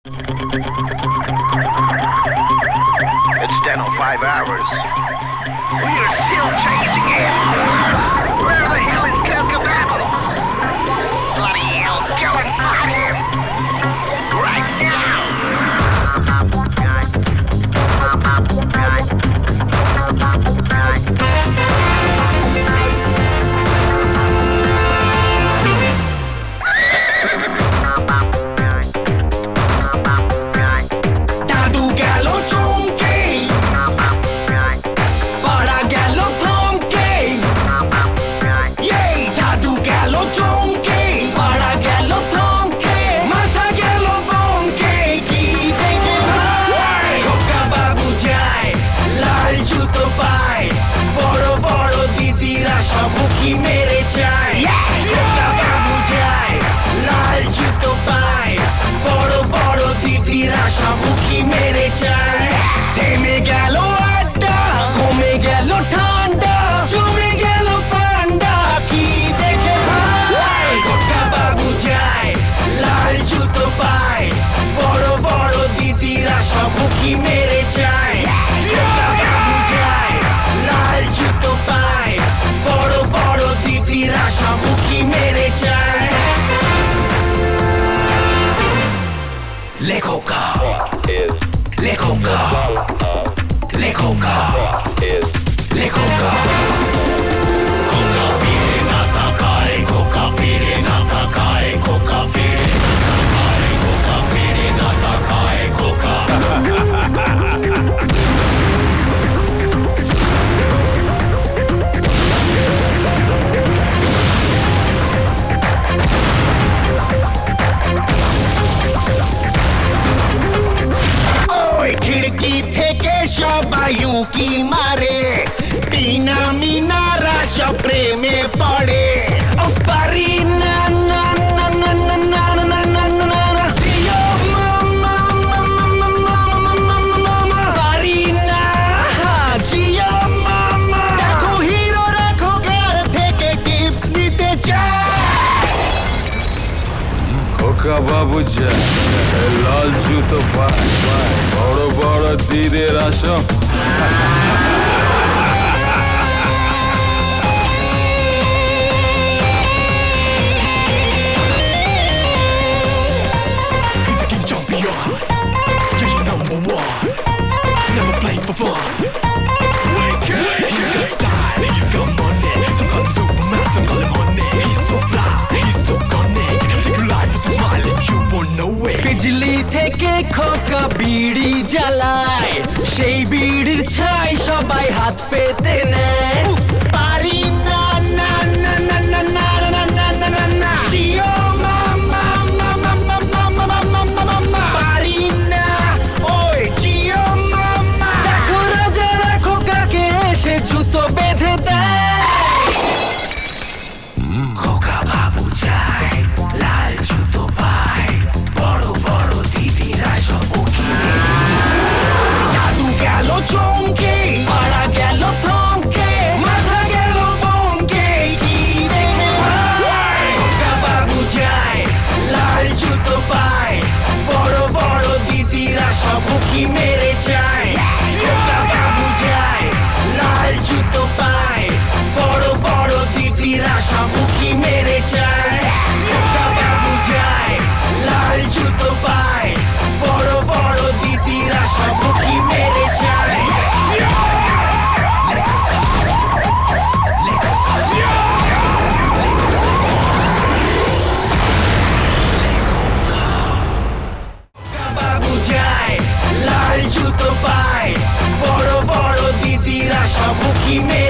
It's 10:05 hours. We are still chasing him. Where the hell is Kazkababble? Bloody hell, go and find him. Right now. উকি মারে টিনা মিনারা সব প্রেমে পড়ে পারি না না না না না না না না না না জিও মামা মামা পারি না জিও মামা দেখো হিরো রাখো কার থেকে টিপস নিতে চায় খোকা বাবু যায় লাল জুতো পায় বড় বড় দিদের Assam For fun. Wicked. He's got style, he's got money. Some call him Superman, some call him honey. He's so fly, he's so gunny. Take your life with a smile and you won't know it. বিজলি থেকে খোকা বিড়ি জ্বালায় সেই বিড়ির ছাই সবাই হাত পেতে নেয় পারি না না না না না না না না না না না জিও মামা মামা মামা মামা মামা পারি না ওই জিও মামা দেখো রাজা রাখো কাকে এসে জুতো বেঁধে দেয় খোকা বাবু যায় লাল জুতো পায় বড় বড় দিদিরা সব জাদু গেল চমকে পাড়া গেল থমকে মাথা গেল বমকে কি দেখে খোকা বাবু যায় লাল জুতো পায় বড় বড় দিদিরা সব কি মেরে যায় খোকা বাবু যায় লাল জুতো পায় বড় বড় দিদিরা সব কি মেরে যায় খোকা বাবু যায় লাল জুতো পায় বড় বড় দিদিরা সব কি মেরে যায় বাবু যায় লাল জুতো পায় বড় বড় দিদিরা সব কি মেরে